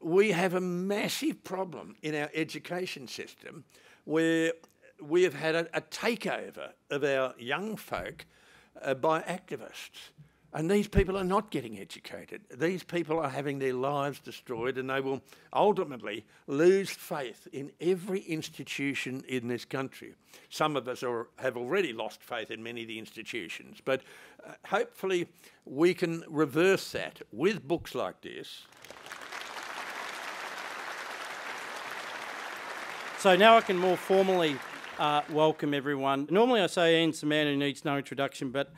we have a massive problem in our education system where we have had a takeover of our young folk by activists. And these people are not getting educated. These people are having their lives destroyed, and they will ultimately lose faith in every institution in this country. Some of us have already lost faith in many of the institutions, but hopefully we can reverse that with books like this. So now I can more formally welcome everyone. Normally I say Ian's the man who needs no introduction, but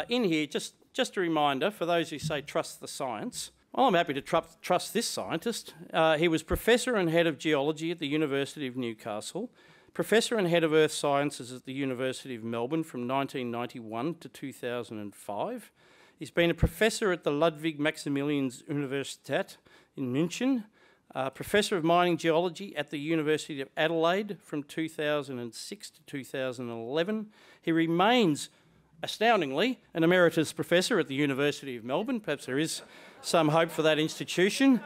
in here, just a reminder for those who say trust the science. Well, I'm happy to trust this scientist. He was Professor and Head of Geology at the University of Newcastle, Professor and Head of Earth Sciences at the University of Melbourne from 1991 to 2005. He's been a Professor at the Ludwig Maximilians Universität in München, Professor of Mining Geology at the University of Adelaide from 2006 to 2011. He remains, astoundingly, an emeritus professor at the University of Melbourne. Perhaps there is some hope for that institution.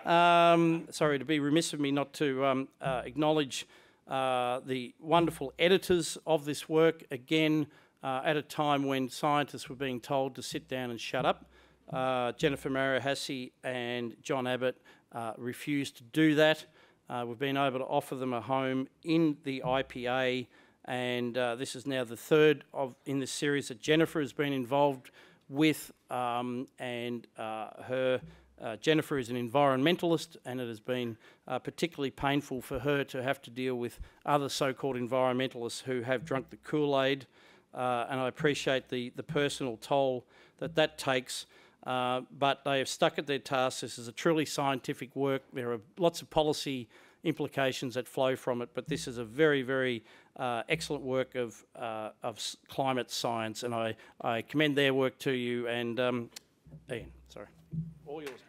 Sorry, to be remiss of me not to acknowledge the wonderful editors of this work, again, at a time when scientists were being told to sit down and shut up. Jennifer Marohasy and John Abbot refused to do that. We've been able to offer them a home in the IPA, and this is now the third in this series that Jennifer has been involved with, Jennifer is an environmentalist, and it has been particularly painful for her to have to deal with other so-called environmentalists who have drunk the Kool-Aid, and I appreciate the personal toll that takes. But they have stuck at their task. This is a truly scientific work. There are lots of policy implications that flow from it, but this is a very, very excellent work of climate science, and I commend their work to you. And Ian, sorry, all yours.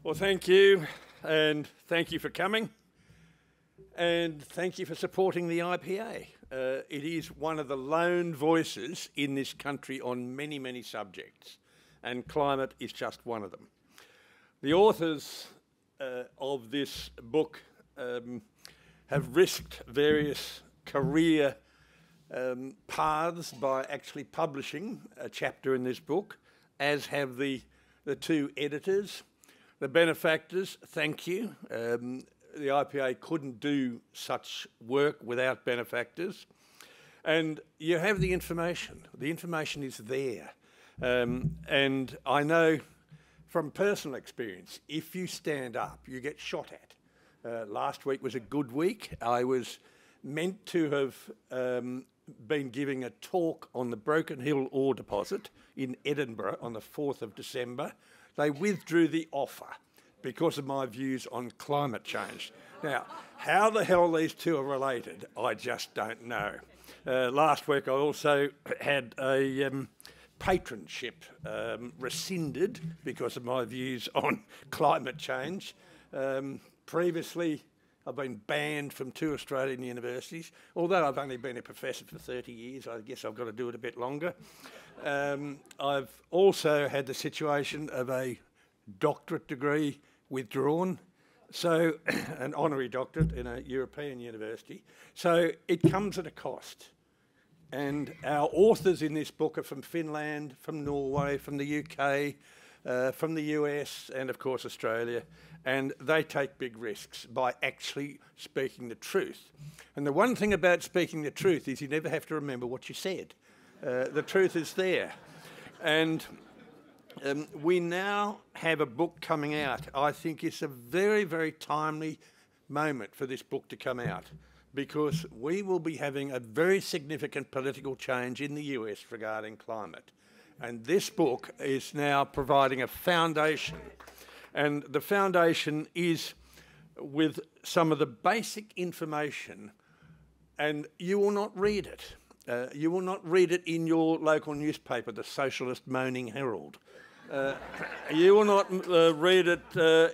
Well, thank you, and thank you for coming. And thank you for supporting the IPA. It is one of the lone voices in this country on many, many subjects, and climate is just one of them. The authors of this book have risked various career paths by actually publishing a chapter in this book, as have the two editors. The benefactors, thank you. The IPA couldn't do such work without benefactors. And you have the information. The information is there. And I know from personal experience, if you stand up, you get shot at. Last week was a good week. I was meant to have been giving a talk on the Broken Hill ore deposit in Edinburgh on the 4th of December. They withdrew the offer because of my views on climate change. Now, how the hell these two are related, I just don't know. Last week I also had a patronship rescinded because of my views on climate change. Previously, I've been banned from 2 Australian universities. Although I've only been a professor for 30 years, I guess I've got to do it a bit longer. I've also had the situation of a doctorate degree withdrawn, so an honorary doctorate in a European university. So it comes at a cost. And our authors in this book are from Finland, from Norway, from the UK, from the US, and of course Australia. And they take big risks by actually speaking the truth. And the one thing about speaking the truth is you never have to remember what you said. The truth is there. And we now have a book coming out. I think it's a very, very timely moment for this book to come out, because we will be having a very significant political change in the US regarding climate. And this book is now providing a foundation. And the foundation is with some of the basic information, and you will not read it. You will not read it in your local newspaper, the Socialist Moaning Herald. You will not read it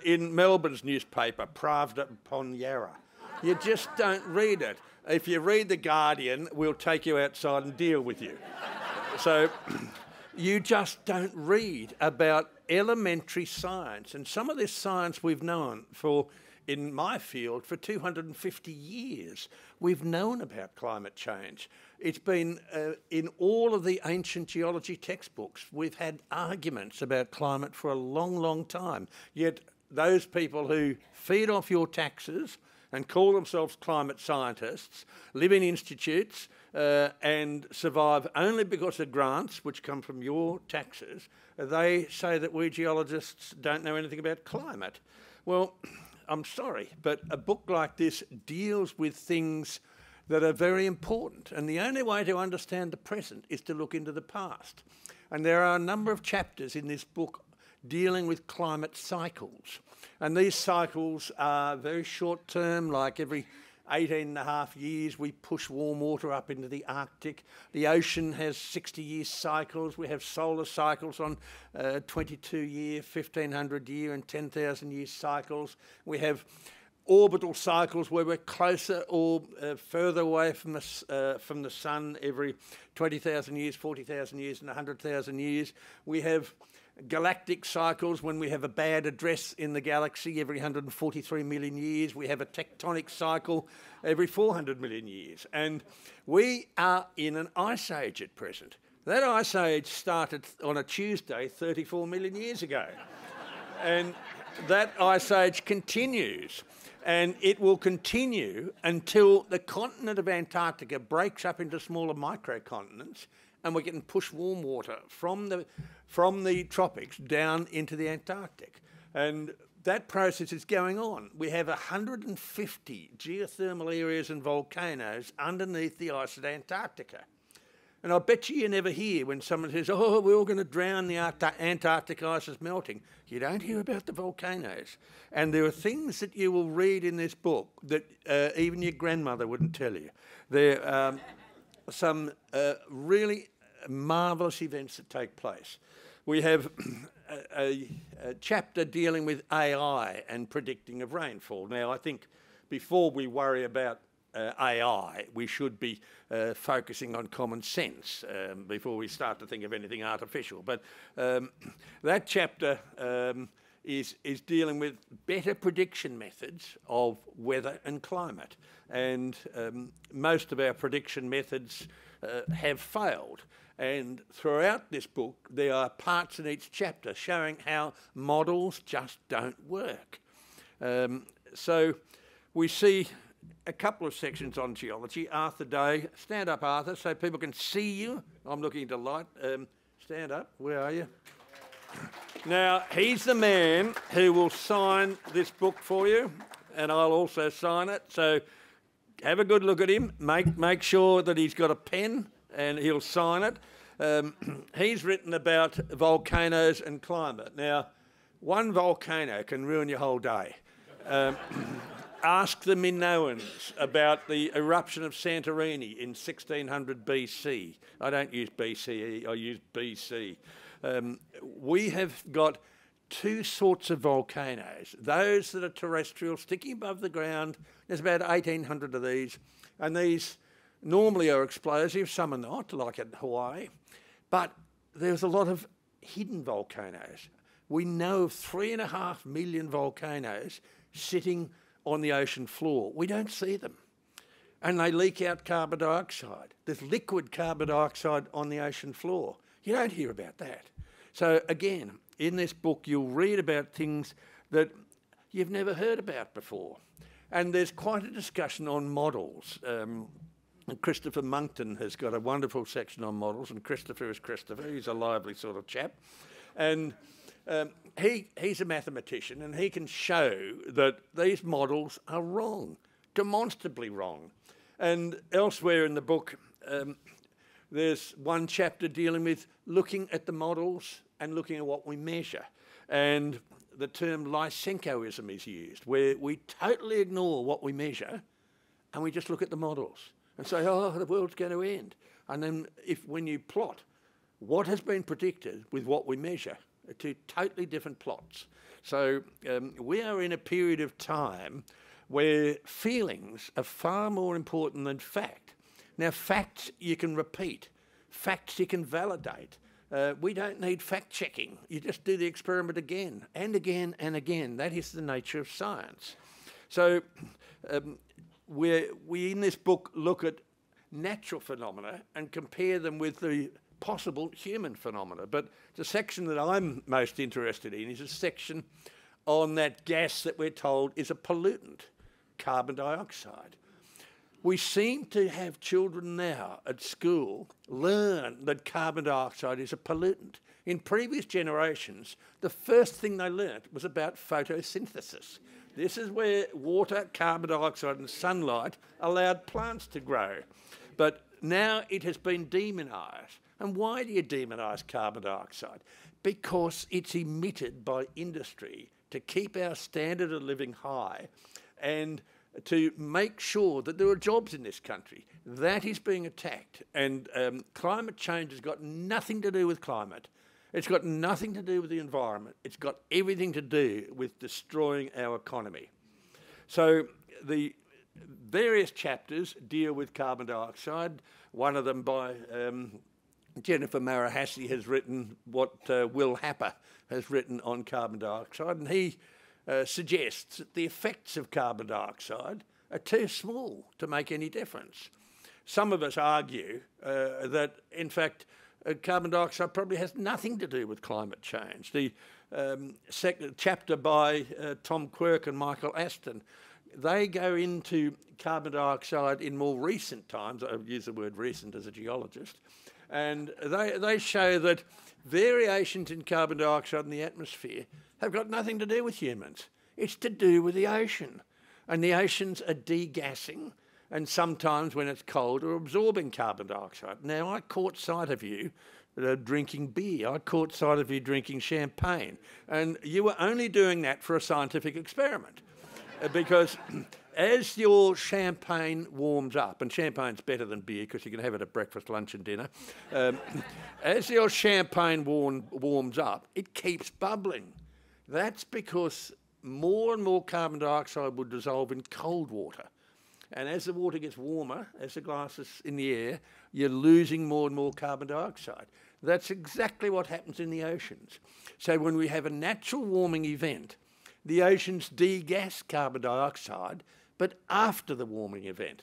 in Melbourne's newspaper, Pravda upon Yarra. You just don't read it. If you read The Guardian, we'll take you outside and deal with you. So you just don't read about elementary science. And some of this science we've known for, in my field, for 250 years. We've known about climate change. It's been in all of the ancient geology textbooks. We've had arguments about climate for a long, long time. Yet those people who feed off your taxes and call themselves climate scientists, live in institutes and survive only because of grants which come from your taxes, they say that we geologists don't know anything about climate. Well, I'm sorry, but a book like this deals with things that are very important, and the only way to understand the present is to look into the past. And there are a number of chapters in this book dealing with climate cycles. And these cycles are very short term, like every 18.5 years we push warm water up into the Arctic. The ocean has 60-year cycles. We have solar cycles on 22-year, 1,500-year and 10,000-year cycles. We have orbital cycles where we're closer or further away from the sun every 20,000 years, 40,000 years and 100,000 years. We have galactic cycles when we have a bad address in the galaxy every 143 million years. We have a tectonic cycle every 400 million years. And we are in an ice age at present. That ice age started on a Tuesday 34 million years ago. And that ice age continues. And it will continue until the continent of Antarctica breaks up into smaller microcontinents, and we're getting pushed warm water from the tropics down into the Antarctic. And that process is going on. We have 150 geothermal areas and volcanoes underneath the ice of Antarctica. And I bet you never hear when someone says, oh, we're all going to drown, the Antarctic ice is melting. You don't hear about the volcanoes. And there are things that you will read in this book that even your grandmother wouldn't tell you. There are some really marvellous events that take place. We have a chapter dealing with AI and predicting of rainfall. Now, I think before we worry about AI, we should be focusing on common sense before we start to think of anything artificial. But that chapter is dealing with better prediction methods of weather and climate. And most of our prediction methods have failed. And throughout this book, there are parts in each chapter showing how models just don't work. So we see a couple of sections on geology. Arthur Day, stand up, Arthur, so people can see you. I'm looking into light. Stand up, where are you? Now, he's the man who will sign this book for you, and I'll also sign it. So have a good look at him. Make sure that he's got a pen, and he'll sign it. He's written about volcanoes and climate. Now, one volcano can ruin your whole day. Ask the Minoans about the eruption of Santorini in 1600 BC. I don't use BCE, I use BC. We have got two sorts of volcanoes. Those that are terrestrial, sticking above the ground. There's about 1,800 of these. And these normally are explosive, some are not, like in Hawaii. But there's a lot of hidden volcanoes. We know of 3.5 million volcanoes sitting on the ocean floor. We don't see them. And they leak out carbon dioxide. There's liquid carbon dioxide on the ocean floor. You don't hear about that. So again, in this book, you'll read about things that you've never heard about before. And there's quite a discussion on models. And Christopher Monkton has got a wonderful section on models, and Christopher is Christopher. He's a lively sort of chap. And he's a mathematician, and he can show that these models are wrong, demonstrably wrong. And elsewhere in the book, there's one chapter dealing with looking at the models and looking at what we measure. And the term Lysenkoism is used, where we totally ignore what we measure and we just look at the models and say, oh, the world's going to end. And then when you plot what has been predicted with what we measure, two totally different plots. So we are in a period of time where feelings are far more important than fact. Now, facts you can repeat. facts you can validate. We don't need fact-checking. You just do the experiment again and again and again. That is the nature of science. So we in this book look at natural phenomena and compare them with the possible human phenomena. But the section that I'm most interested in is a section on that gas that we're told is a pollutant, carbon dioxide. We seem to have children now at school learn that carbon dioxide is a pollutant. In previous generations, the first thing they learnt was about photosynthesis. This is where water, carbon dioxide and sunlight allowed plants to grow. But now it has been demonised. And why do you demonise carbon dioxide? Because it's emitted by industry to keep our standard of living high and to make sure that there are jobs in this country. That is being attacked. And climate change has got nothing to do with climate. It's got nothing to do with the environment. It's got everything to do with destroying our economy. So the various chapters deal with carbon dioxide. One of them by Jennifer Marohasy has written what Will Happer has written on carbon dioxide, and he suggests that the effects of carbon dioxide are too small to make any difference. Some of us argue that, in fact, carbon dioxide probably has nothing to do with climate change. The second chapter by Tom Quirk and Michael Aston, they go into carbon dioxide in more recent times. I use the word recent as a geologist. And they show that variations in carbon dioxide in the atmosphere have got nothing to do with humans. It's to do with the ocean. And the oceans are degassing, and sometimes when it's cold are absorbing carbon dioxide. Now, I caught sight of you drinking beer. I caught sight of you drinking champagne. And you were only doing that for a scientific experiment. Because as your champagne warms up, and champagne's better than beer because you can have it at breakfast, lunch and dinner, as your champagne warms up, it keeps bubbling. That's because more and more carbon dioxide will dissolve in cold water. And as the water gets warmer, as the glass is in the air, you're losing more and more carbon dioxide. That's exactly what happens in the oceans. So when we have a natural warming event, the oceans degas carbon dioxide, but after the warming event.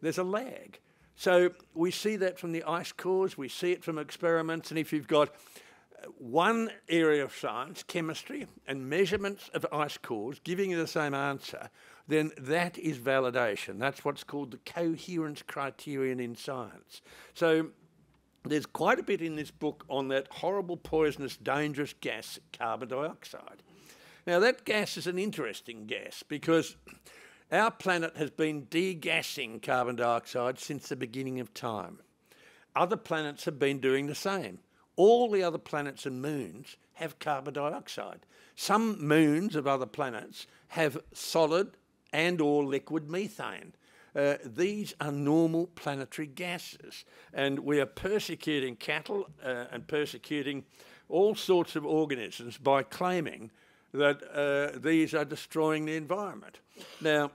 There's a lag. So we see that from the ice cores, we see it from experiments, and if you've got one area of science, chemistry, and measurements of ice cores giving you the same answer, then that is validation. That's what's called the coherence criterion in science. So there's quite a bit in this book on that horrible, poisonous, dangerous gas, carbon dioxide. Now, that gas is an interesting gas because our planet has been degassing carbon dioxide since the beginning of time. Other planets have been doing the same. All the other planets and moons have carbon dioxide. Some moons of other planets have solid and or liquid methane. These are normal planetary gases, and we are persecuting cattle and persecuting all sorts of organisms by claiming that these are destroying the environment. Now,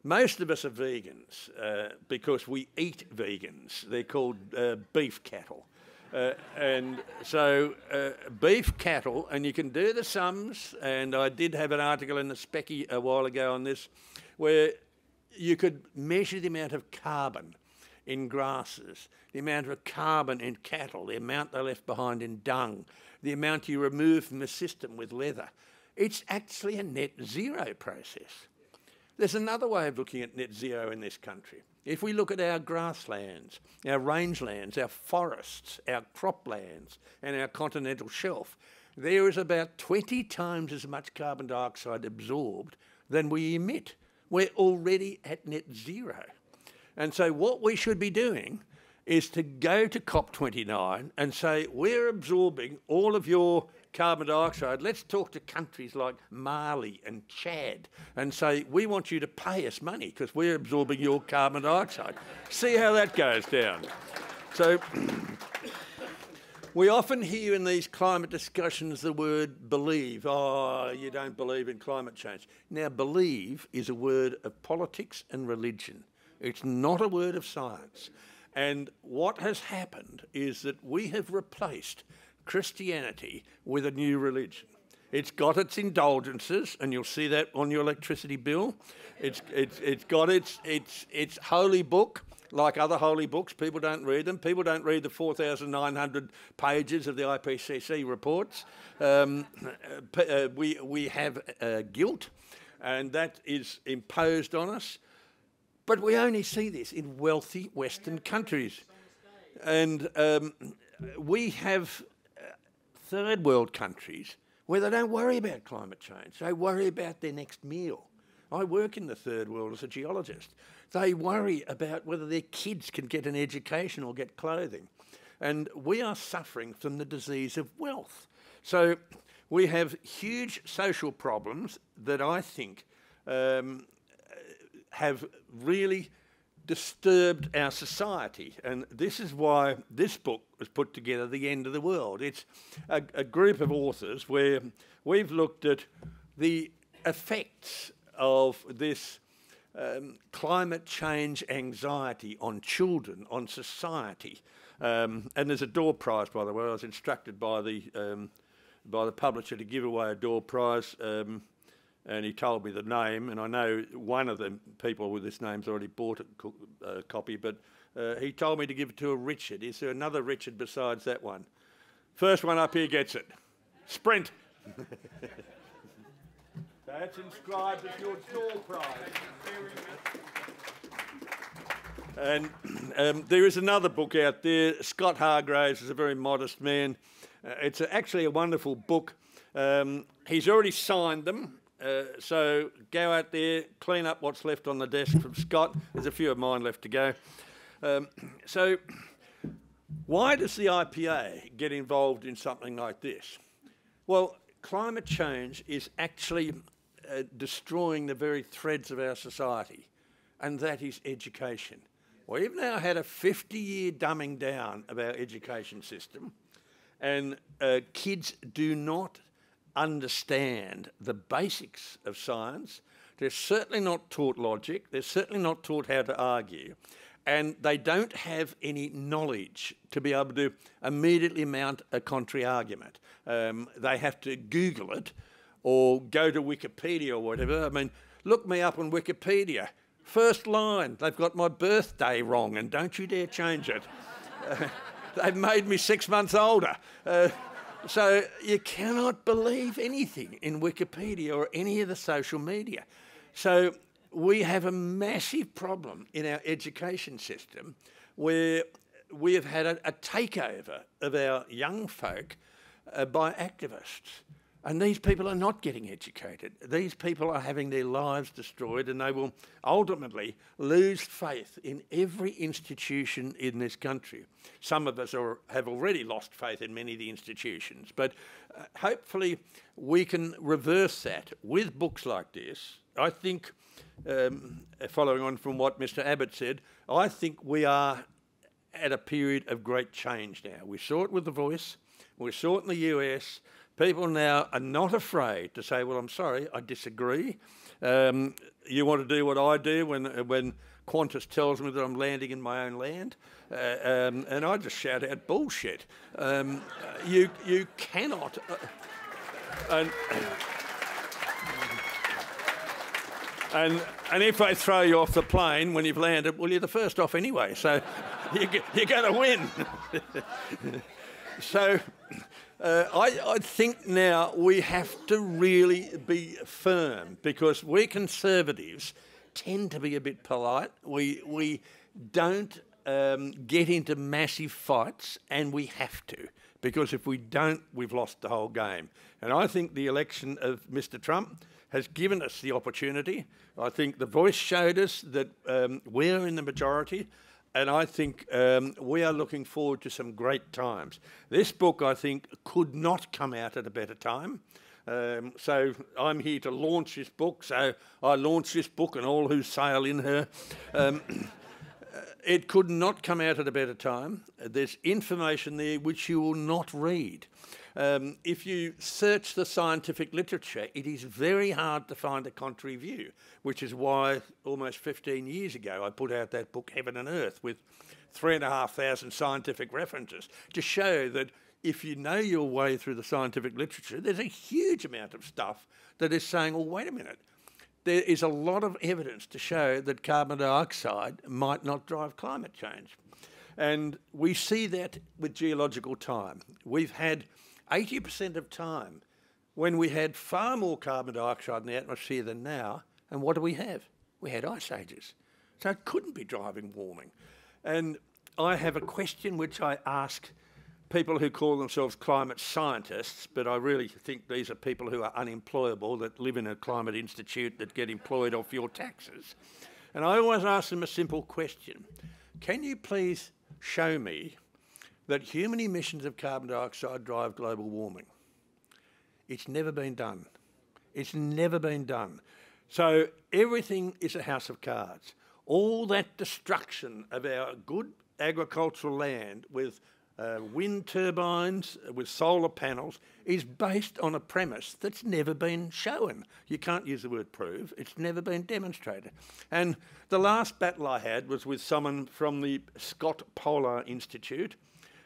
most of us are vegans because we eat vegans. They're called beef cattle. And so beef cattle, and you can do the sums, and I did have an article in the Specky a while ago on this, where you could measure the amount of carbon in grasses, the amount of carbon in cattle, the amount they left behind in dung, the amount you remove from the system with leather. It's actually a net zero process. There's another way of looking at net zero in this country. If we look at our grasslands, our rangelands, our forests, our croplands, and our continental shelf, there is about 20 times as much carbon dioxide absorbed than we emit. We're already at net zero. And so what we should be doing is to go to COP29 and say, we're absorbing all of your carbon dioxide. Let's talk to countries like Mali and Chad and say, we want you to pay us money because we're absorbing your carbon dioxide. See how that goes down. So we often hear in these climate discussions the word believe. Oh, you don't believe in climate change. Now, believe is a word of politics and religion. It's not a word of science. And what has happened is that we have replaced Christianity with a new religion. It's got its indulgences, and you'll see that on your electricity bill. It's got its holy book, like other holy books. People don't read them. People don't read the 4,900 pages of the IPCC reports. We have guilt, and that is imposed on us. But we only see this in wealthy Western countries. And we have third world countries where they don't worry about climate change. They worry about their next meal. I work in the third world as a geologist. They worry about whether their kids can get an education or get clothing. And we are suffering from the disease of wealth. So we have huge social problems that I think have really disturbed our society. And this is why this book was put together, The End of the World. It's a group of authors where we've looked at the effects of this climate change anxiety on children, on society. And there's a door prize, by the way. I was instructed by the publisher to give away a door prize. And he told me the name, and I know one of the people with this name's already bought a copy, but he told me to give it to a Richard. Is there another Richard besides that one? First one up here gets it. Sprint. That's inscribed as your door prize. And there is another book out there. Scott Hargraves is a very modest man. It's actually a wonderful book. He's already signed them. So go out there, clean up what's left on the desk from Scott. There's a few of mine left to go. So why does the IPA get involved in something like this? Well, climate change is actually destroying the very threads of our society, and that is education. We've now had a 50-year dumbing down of our education system, and kids do not understand the basics of science. They're certainly not taught logic. They're certainly not taught how to argue. And they don't have any knowledge to be able to immediately mount a contrary argument. They have to Google it or go to Wikipedia or whatever. I mean, look me up on Wikipedia. First line, they've got my birthday wrong, and don't you dare change it. They've made me 6 months older. So you cannot believe anything in Wikipedia or any of the social media. So we have a massive problem in our education system where we have had a takeover of our young folk by activists. And these people are not getting educated. These people are having their lives destroyed, and they will ultimately lose faith in every institution in this country. Some of us have already lost faith in many of the institutions, but hopefully we can reverse that with books like this. I think, following on from what Mr. Abbot said, I think we are at a period of great change now. We saw it with The Voice, we saw it in the US. People now are not afraid to say, well, I'm sorry, I disagree. You want to do what I do when Qantas tells me that I'm landing in my own land? And I just shout out bullshit. You cannot... And if they throw you off the plane when you've landed, well, you're the first off anyway, so you're going to win. So... I think now we have to really be firm, because we Conservatives tend to be a bit polite. We don't get into massive fights, and we have to, because if we don't, we've lost the whole game. And I think the election of Mr. Trump has given us the opportunity. I think The Voice showed us that we're in the majority. And I think we are looking forward to some great times. This book, I think, could not come out at a better time. So I'm here to launch this book. So I launch this book and all who sail in her. It could not come out at a better time. There's information there which you will not read. If you search the scientific literature, it is very hard to find a contrary view, which is why almost 15 years ago I put out that book, Heaven and Earth, with 3,500 scientific references to show that if you know your way through the scientific literature, there's a huge amount of stuff that is saying, well, wait a minute, there is a lot of evidence to show that carbon dioxide might not drive climate change. And we see that with geological time. We've had 80% of time when we had far more carbon dioxide in the atmosphere than now, and what do we have? We had ice ages. So it couldn't be driving warming. And I have a question which I ask people who call themselves climate scientists, but I really think these are people who are unemployable, that live in a climate institute, that get employed off your taxes. And I always ask them a simple question. Can you please show me that human emissions of carbon dioxide drive global warming? It's never been done. It's never been done. So everything is a house of cards. All that destruction of our good agricultural land with wind turbines, with solar panels, is based on a premise that's never been shown. You can't use the word prove. It's never been demonstrated. And the last battle I had was with someone from the Scott Polar Institute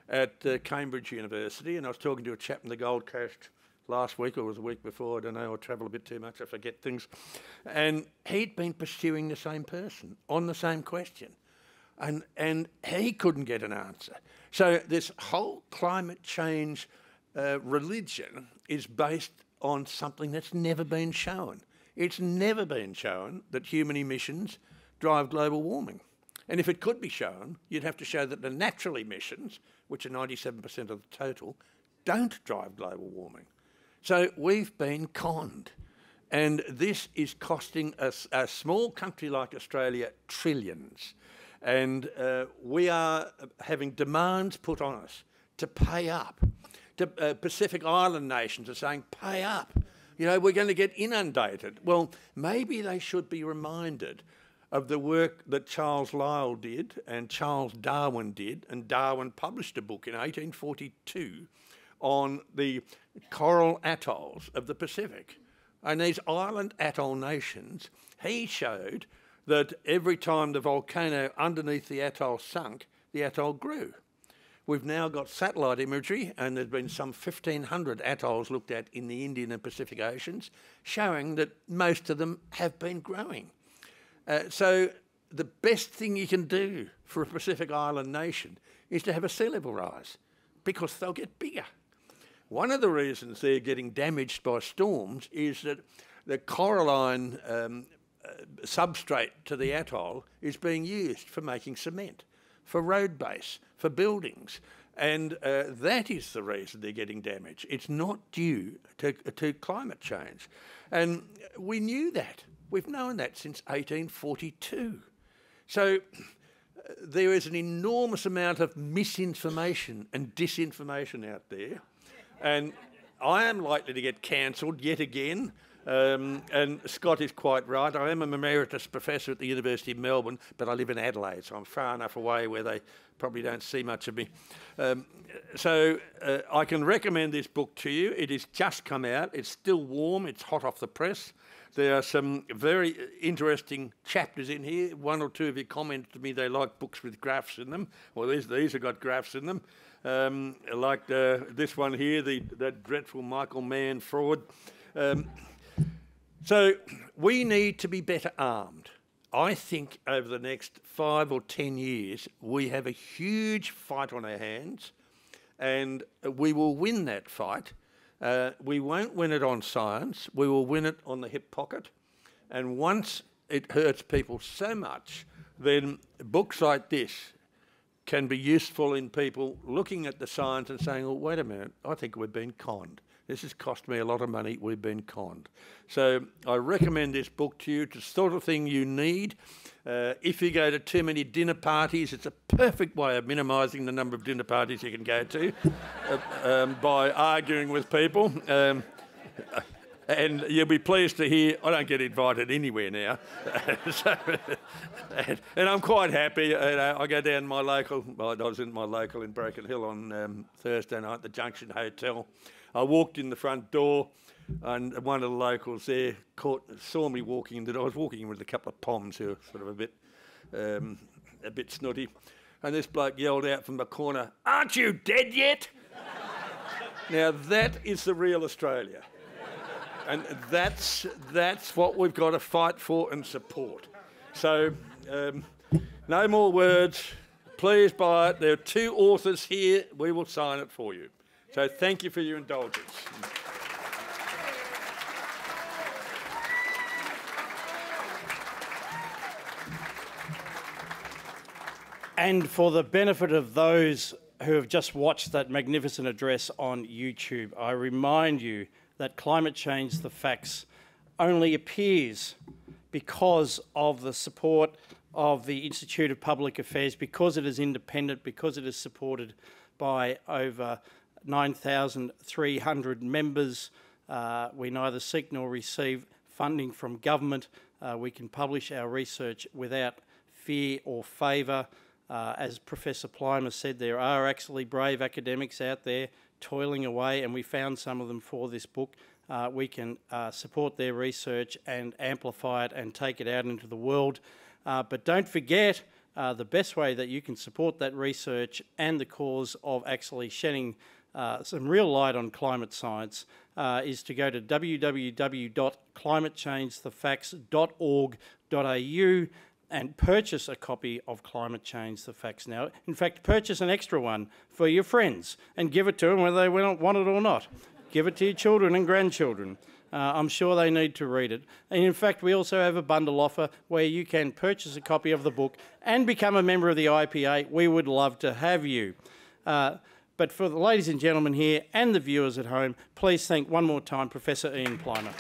at Cambridge University, and I was talking to a chap in the Gold Coast last week, or was the week before, I don't know, I travel a bit too much, I forget things. And he'd been pursuing the same person on the same question. And he couldn't get an answer. So this whole climate change religion is based on something that's never been shown. It's never been shown that human emissions drive global warming. And if it could be shown, you'd have to show that the natural emissions, which are 97% of the total, don't drive global warming. So we've been conned. And this is costing us, a small country like Australia, trillions. And we are having demands put on us to pay up. Pacific Island nations are saying, pay up. You know, we're going to get inundated. Well, maybe they should be reminded of the work that Charles Lyell did and Charles Darwin did, and Darwin published a book in 1842 on the coral atolls of the Pacific. And these island atoll nations, he showed that every time the volcano underneath the atoll sunk, the atoll grew. We've now got satellite imagery, and there's been some 1,500 atolls looked at in the Indian and Pacific Oceans, showing that most of them have been growing. So the best thing you can do for a Pacific Island nation is to have a sea level rise, because they'll get bigger. One of the reasons they're getting damaged by storms is that the coralline substrate to the atoll is being used for making cement, for road base, for buildings. And that is the reason they're getting damaged. It's not due to climate change. And we knew that. We've known that since 1842. So there is an enormous amount of misinformation and disinformation out there. And I am likely to get cancelled yet again. And Scott is quite right. I am an emeritus professor at the University of Melbourne, but I live in Adelaide, so I'm far enough away where they probably don't see much of me. So I can recommend this book to you. It has just come out. It's still warm. It's hot off the press. There are some very interesting chapters in here. One or two of you commented to me they like books with graphs in them. Well, these have got graphs in them. Like this one here, that dreadful Michael Mann fraud. So we need to be better armed. I think over the next 5 or 10 years, we have a huge fight on our hands, and we will win that fight. We won't win it on science. We will win it on the hip pocket. And once it hurts people so much, then books like this can be useful in people looking at the science and saying, well, wait a minute, I think we've been conned. This has cost me a lot of money. We've been conned. So I recommend this book to you. It's the sort of thing you need. If you go to too many dinner parties, it's a perfect way of minimising the number of dinner parties you can go to by arguing with people. And you'll be pleased to hear I don't get invited anywhere now. And I'm quite happy. I go down my local, well, I was in my local in Broken Hill on Thursday night, the Junction Hotel. I walked in the front door, and one of the locals there saw me walking in. I was walking in with a couple of poms who were sort of a bit snooty. and this bloke yelled out from the corner, "Aren't you dead yet?" Now that is the real Australia. And that's what we've got to fight for and support. So, no more words. Please buy it. There are 2 authors here. We will sign it for you. So thank you for your indulgence. And for the benefit of those who have just watched that magnificent address on YouTube, I remind you that Climate Change, the Facts, only appears because of the support of the Institute of Public Affairs, because it is independent, because it is supported by over 9,300 members. We neither seek nor receive funding from government. We can publish our research without fear or favour. As Professor Plimer said, there are actually brave academics out there toiling away, and we found some of them for this book. We can support their research and amplify it and take it out into the world. But don't forget, the best way that you can support that research and the cause of actually shedding some real light on climate science is to go to www.climatechangethefacts.org.au and purchase a copy of Climate Change, the Facts now. In fact, purchase an extra one for your friends and give it to them whether they want it or not. Give it to your children and grandchildren. I'm sure they need to read it. And in fact, we also have a bundle offer where you can purchase a copy of the book and become a member of the IPA. We would love to have you. But for the ladies and gentlemen here and the viewers at home, please thank one more time Professor Ian Plimer.